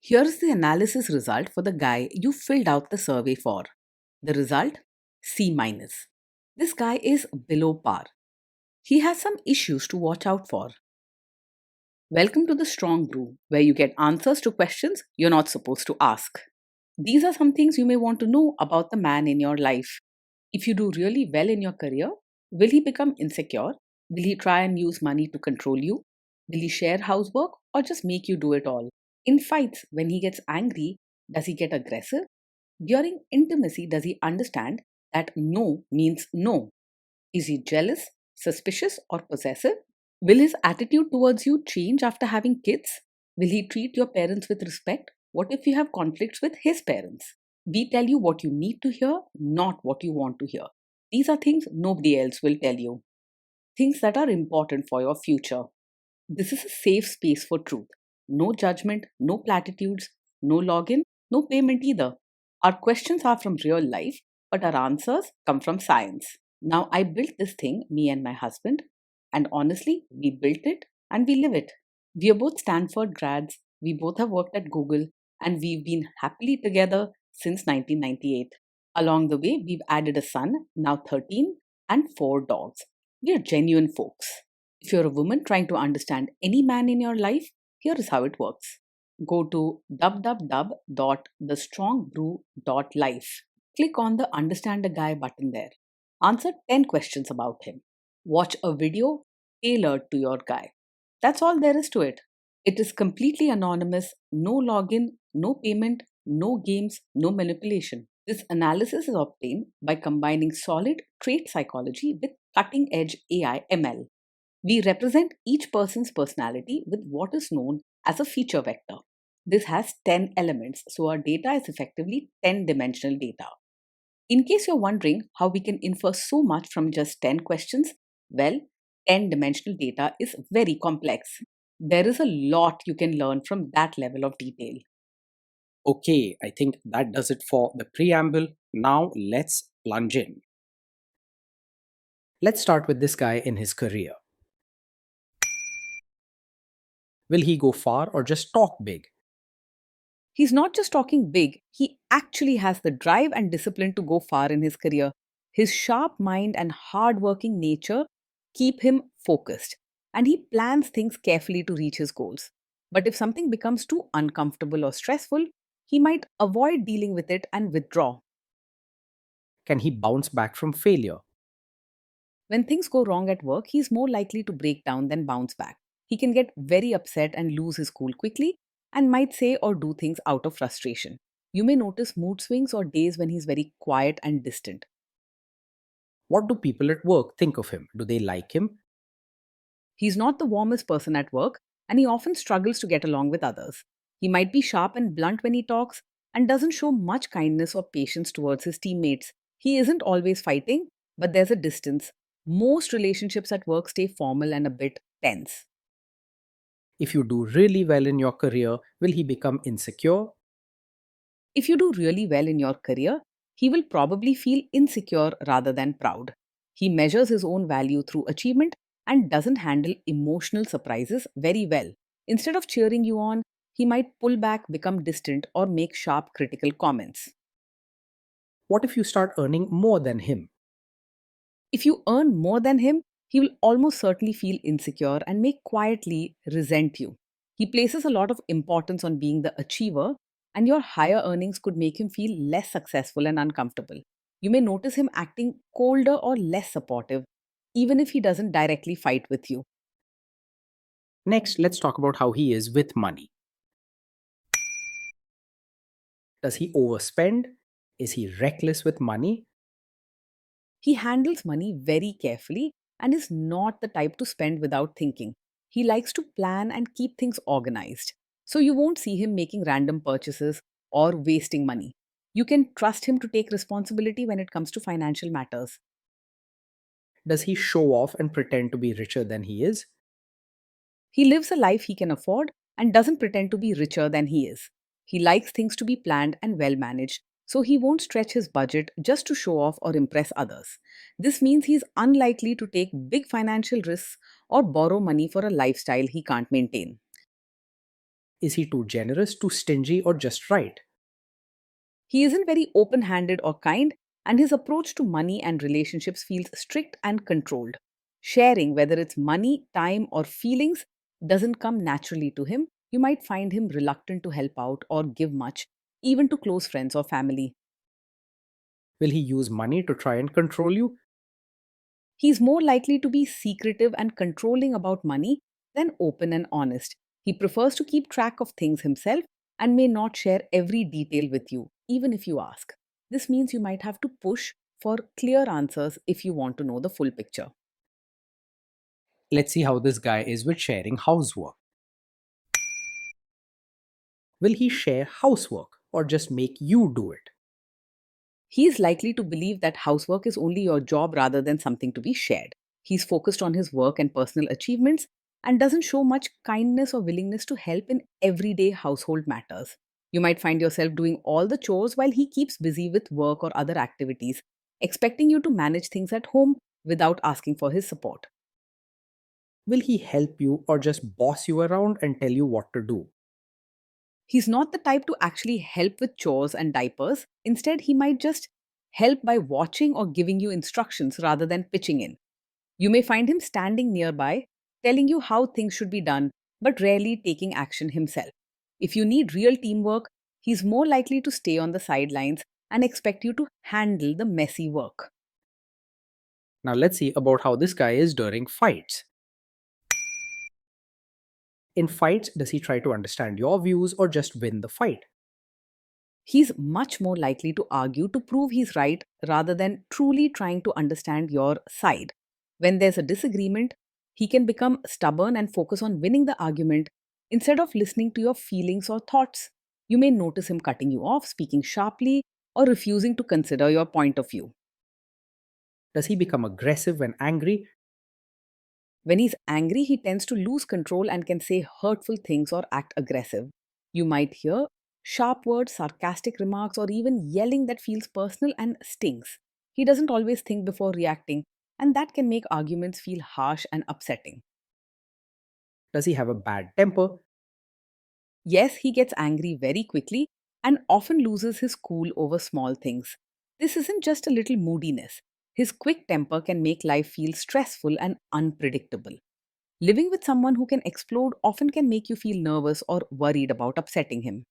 Here's the analysis result for the guy you filled out the survey for. The result? C minus. This guy is below par. He has some issues to watch out for. Welcome to the Strong Brew, where you get answers to questions you're not supposed to ask. These are some things you may want to know about the man in your life. If you do really well in your career, will he become insecure? Will he try and use money to control you? Will he share housework or just make you do it all? In fights, when he gets angry, does he get aggressive? During intimacy, does he understand that no means no? Is he jealous, suspicious, or possessive? Will his attitude towards you change after having kids? Will he treat your parents with respect? What if you have conflicts with his parents? We tell you what you need to hear, not what you want to hear. These are things nobody else will tell you. Things that are important for your future. This is a safe space for truth. No judgment, no platitudes, no login, no payment either. Our questions are from real life, but our answers come from science. Now, I built this thing, me and my husband, and honestly, we built it and we live it. We are both Stanford grads, we both have worked at Google, and we've been happily together since 1998. Along the way, we've added a son, now 13, and 4 dogs. We are genuine folks. If you're a woman trying to understand any man in your life, here is how it works. Go to www.thestrongbrew.life. Click on the Understand a Guy button there. Answer 10 questions about him. Watch a video tailored to your guy. That's all there is to it. It is completely anonymous, no login, no payment, no games, no manipulation. This analysis is obtained by combining solid trait psychology with cutting edge AI ML. We represent each person's personality with what is known as a feature vector. This has 10 elements, so our data is effectively 10-dimensional data. In case you're wondering how we can infer so much from just 10 questions, well, 10-dimensional data is very complex. There is a lot you can learn from that level of detail. Okay, I think that does it for the preamble. Now let's plunge in. Let's start with this guy in his career. Will he go far or just talk big? He's not just talking big, he actually has the drive and discipline to go far in his career. His sharp mind and hard-working nature keep him focused, and he plans things carefully to reach his goals. But if something becomes too uncomfortable or stressful, he might avoid dealing with it and withdraw. Can he bounce back from failure? When things go wrong at work, he's more likely to break down than bounce back. He can get very upset and lose his cool quickly and might say or do things out of frustration. You may notice mood swings or days when he's very quiet and distant. What do people at work think of him? Do they like him? He's not the warmest person at work and he often struggles to get along with others. He might be sharp and blunt when he talks and doesn't show much kindness or patience towards his teammates. He isn't always fighting, but there's a distance. Most relationships at work stay formal and a bit tense. If you do really well in your career, will he become insecure? If you do really well in your career, he will probably feel insecure rather than proud. He measures his own value through achievement and doesn't handle emotional surprises very well. Instead of cheering you on, he might pull back, become distant, or make sharp critical comments. What if you start earning more than him? If you earn more than him, he will almost certainly feel insecure and may quietly resent you. He places a lot of importance on being the achiever, and your higher earnings could make him feel less successful and uncomfortable. You may notice him acting colder or less supportive, even if he doesn't directly fight with you. Next, let's talk about how he is with money. Does he overspend? Is he reckless with money? He handles money very carefully and is not the type to spend without thinking. He likes to plan and keep things organized. So you won't see him making random purchases or wasting money. You can trust him to take responsibility when it comes to financial matters. Does he show off and pretend to be richer than he is? He lives a life he can afford and doesn't pretend to be richer than he is. He likes things to be planned and well managed, so he won't stretch his budget just to show off or impress others. This means he's unlikely to take big financial risks or borrow money for a lifestyle he can't maintain. Is he too generous, too stingy, or just right? He isn't very open handed or kind, and his approach to money and relationships feels strict and controlled. Sharing, whether it's money, time, or feelings, doesn't come naturally to him. You might find him reluctant to help out or give much, even to close friends or family. Will he use money to try and control you? He's more likely to be secretive and controlling about money than open and honest. He prefers to keep track of things himself and may not share every detail with you, even if you ask. This means you might have to push for clear answers if you want to know the full picture. Let's see how this guy is with sharing housework. Will he share housework or just make you do it? He's likely to believe that housework is only your job rather than something to be shared. He's focused on his work and personal achievements and doesn't show much kindness or willingness to help in everyday household matters. You might find yourself doing all the chores while he keeps busy with work or other activities, expecting you to manage things at home without asking for his support. Will he help you or just boss you around and tell you what to do? He's not the type to actually help with chores and diapers. Instead, he might just help by watching or giving you instructions rather than pitching in. You may find him standing nearby, telling you how things should be done, but rarely taking action himself. If you need real teamwork, he's more likely to stay on the sidelines and expect you to handle the messy work. Now let's see about how this guy is during fights. In fights, does he try to understand your views or just win the fight? He's much more likely to argue to prove he's right rather than truly trying to understand your side. When there's a disagreement, he can become stubborn and focus on winning the argument instead of listening to your feelings or thoughts. You may notice him cutting you off, speaking sharply, or refusing to consider your point of view. Does he become aggressive when angry? When he's angry, he tends to lose control and can say hurtful things or act aggressive. You might hear sharp words, sarcastic remarks, or even yelling that feels personal and stings. He doesn't always think before reacting, and that can make arguments feel harsh and upsetting. Does he have a bad temper? Yes, he gets angry very quickly and often loses his cool over small things. This isn't just a little moodiness. His quick temper can make life feel stressful and unpredictable. Living with someone who can explode often can make you feel nervous or worried about upsetting him.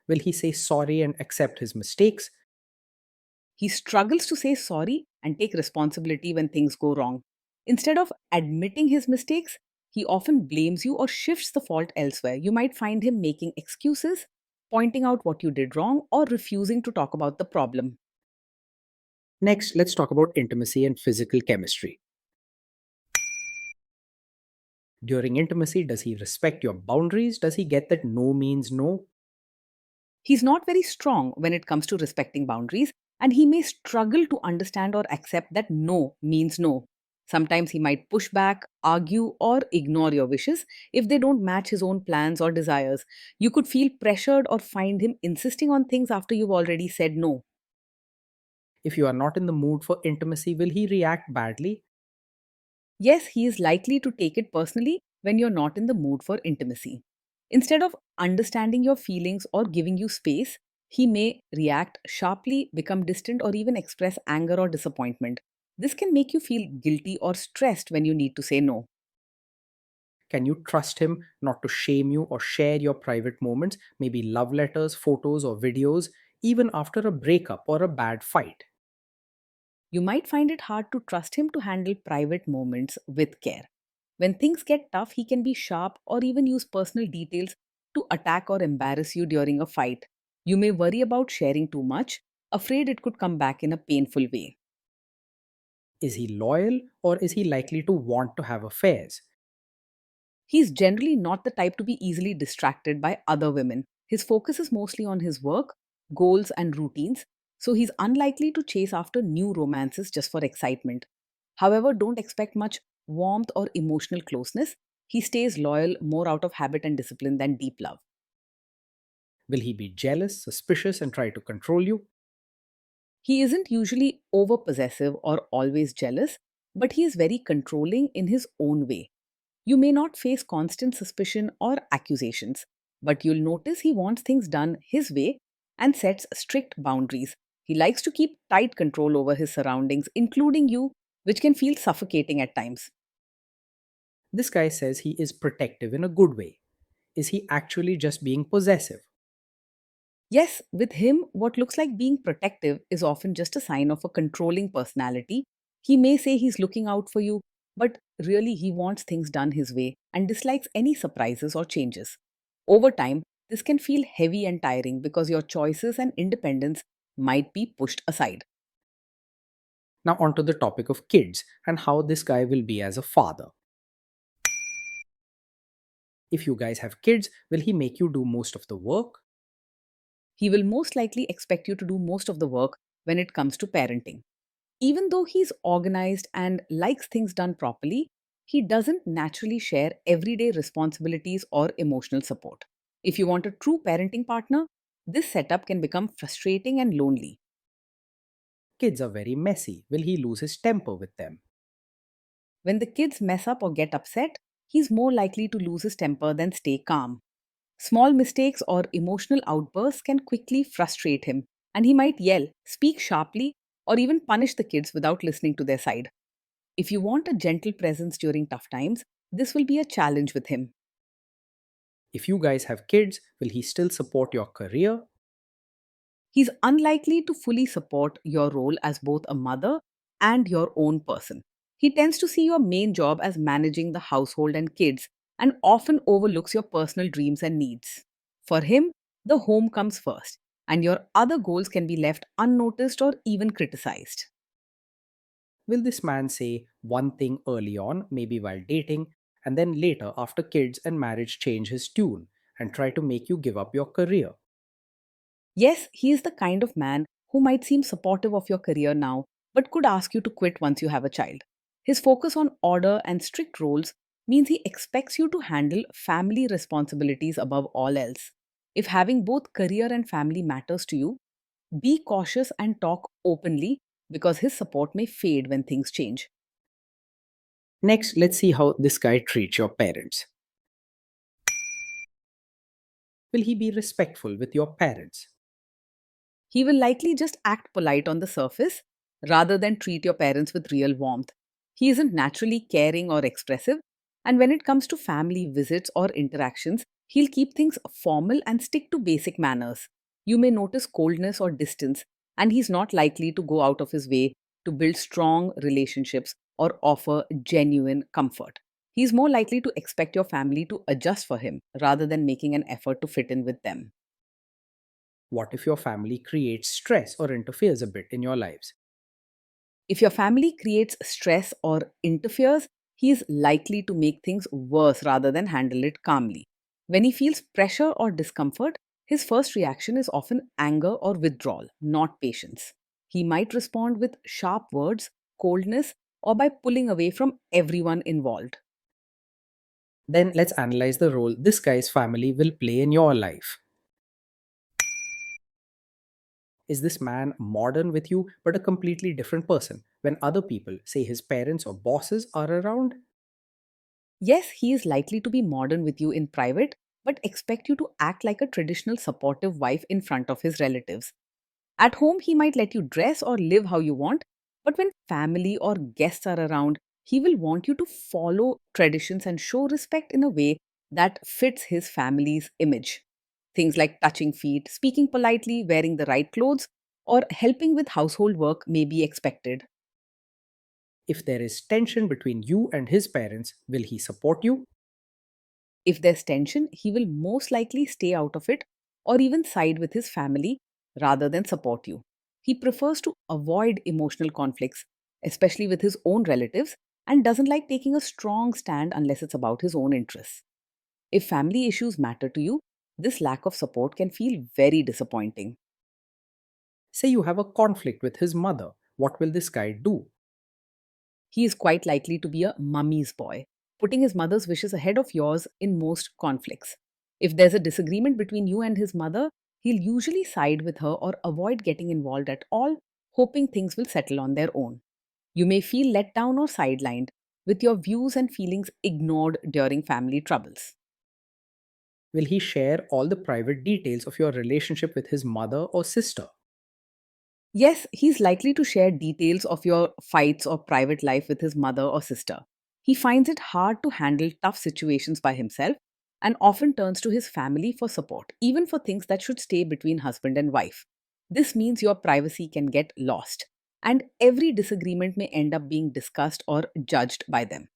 Will he say sorry and accept his mistakes? He struggles to say sorry and take responsibility when things go wrong. Instead of admitting his mistakes, he often blames you or shifts the fault elsewhere. You might find him making excuses, pointing out what you did wrong, or refusing to talk about the problem. Next, let's talk about intimacy and physical chemistry. During intimacy, does he respect your boundaries? Does he get that no means no? He's not very strong when it comes to respecting boundaries, and he may struggle to understand or accept that no means no. Sometimes he might push back, argue, or ignore your wishes if they don't match his own plans or desires. You could feel pressured or find him insisting on things after you've already said no. If you are not in the mood for intimacy, will he react badly? Yes, he is likely to take it personally when you're not in the mood for intimacy. Instead of understanding your feelings or giving you space, he may react sharply, become distant, or even express anger or disappointment. This can make you feel guilty or stressed when you need to say no. Can you trust him not to shame you or share your private moments, maybe love letters, photos, or videos, even after a breakup or a bad fight? You might find it hard to trust him to handle private moments with care. When things get tough, he can be sharp or even use personal details to attack or embarrass you during a fight. You may worry about sharing too much, afraid it could come back in a painful way. Is he loyal or is he likely to want to have affairs? He's generally not the type to be easily distracted by other women. His focus is mostly on his work, goals, and routines, so he's unlikely to chase after new romances just for excitement. However, don't expect much warmth or emotional closeness. He stays loyal more out of habit and discipline than deep love. Will he be jealous, suspicious, and try to control you? He isn't usually over possessive or always jealous, but he is very controlling in his own way. You may not face constant suspicion or accusations, but you'll notice he wants things done his way and sets strict boundaries. He likes to keep tight control over his surroundings, including you, which can feel suffocating at times. This guy says he is protective in a good way. Is he actually just being possessive? Yes, with him, what looks like being protective is often just a sign of a controlling personality. He may say he's looking out for you, but really he wants things done his way and dislikes any surprises or changes. Over time, this can feel heavy and tiring because your choices and independence might be pushed aside. Now, onto the topic of kids and how this guy will be as a father. If you guys have kids, will he make you do most of the work? He will most likely expect you to do most of the work when it comes to parenting. Even though he's organized and likes things done properly, he doesn't naturally share everyday responsibilities or emotional support. If you want a true parenting partner, this setup can become frustrating and lonely. Kids are very messy. Will he lose his temper with them? When the kids mess up or get upset, he's more likely to lose his temper than stay calm. Small mistakes or emotional outbursts can quickly frustrate him, and he might yell, speak sharply, or even punish the kids without listening to their side. If you want a gentle presence during tough times, this will be a challenge with him. If you guys have kids, will he still support your career? He's unlikely to fully support your role as both a mother and your own person. He tends to see your main job as managing the household and kids and often overlooks your personal dreams and needs. For him, the home comes first, and your other goals can be left unnoticed or even criticized. Will this man say one thing early on, maybe while dating, and then later, after kids and marriage, change his tune and try to make you give up your career? Yes, he is the kind of man who might seem supportive of your career now, but could ask you to quit once you have a child. His focus on order and strict roles means he expects you to handle family responsibilities above all else. If having both career and family matters to you, be cautious and talk openly because his support may fade when things change. Next, let's see how this guy treats your parents. Will he be respectful with your parents? He will likely just act polite on the surface rather than treat your parents with real warmth. He isn't naturally caring or expressive, and when it comes to family visits or interactions, he'll keep things formal and stick to basic manners. You may notice coldness or distance, and he's not likely to go out of his way to build strong relationships or offer genuine comfort. He's more likely to expect your family to adjust for him rather than making an effort to fit in with them. What if your family creates stress or interferes a bit in your lives? If your family creates stress or interferes, he is likely to make things worse rather than handle it calmly. When he feels pressure or discomfort, his first reaction is often anger or withdrawal, not patience. He might respond with sharp words, coldness, or by pulling away from everyone involved. Then let's analyze the role this guy's family will play in your life. Is this man modern with you but a completely different person when other people, say his parents or bosses, are around? Yes, he is likely to be modern with you in private, but expect you to act like a traditional supportive wife in front of his relatives. At home, he might let you dress or live how you want, but when family or guests are around, he will want you to follow traditions and show respect in a way that fits his family's image. Things like touching feet, speaking politely, wearing the right clothes, or helping with household work may be expected. If there is tension between you and his parents, will he support you? If there's tension, he will most likely stay out of it or even side with his family rather than support you. He prefers to avoid emotional conflicts, especially with his own relatives, and doesn't like taking a strong stand unless it's about his own interests. If family issues matter to you, this lack of support can feel very disappointing. Say you have a conflict with his mother. What will this guy do? He is quite likely to be a mummy's boy, putting his mother's wishes ahead of yours in most conflicts. If there's a disagreement between you and his mother, he'll usually side with her or avoid getting involved at all, hoping things will settle on their own. You may feel let down or sidelined, with your views and feelings ignored during family troubles. Will he share all the private details of your relationship with his mother or sister? Yes, he's likely to share details of your fights or private life with his mother or sister. He finds it hard to handle tough situations by himself and often turns to his family for support, even for things that should stay between husband and wife. This means your privacy can get lost, and every disagreement may end up being discussed or judged by them.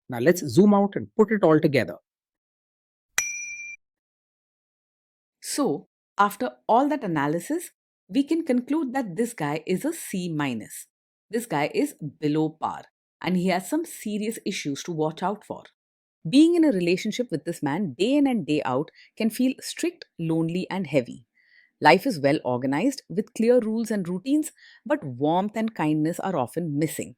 Now let's zoom out and put it all together. So, after all that analysis, we can conclude that this guy is a C minus. This guy is below par and he has some serious issues to watch out for. Being in a relationship with this man day in and day out can feel strict, lonely, and heavy. Life is well organized with clear rules and routines, but warmth and kindness are often missing.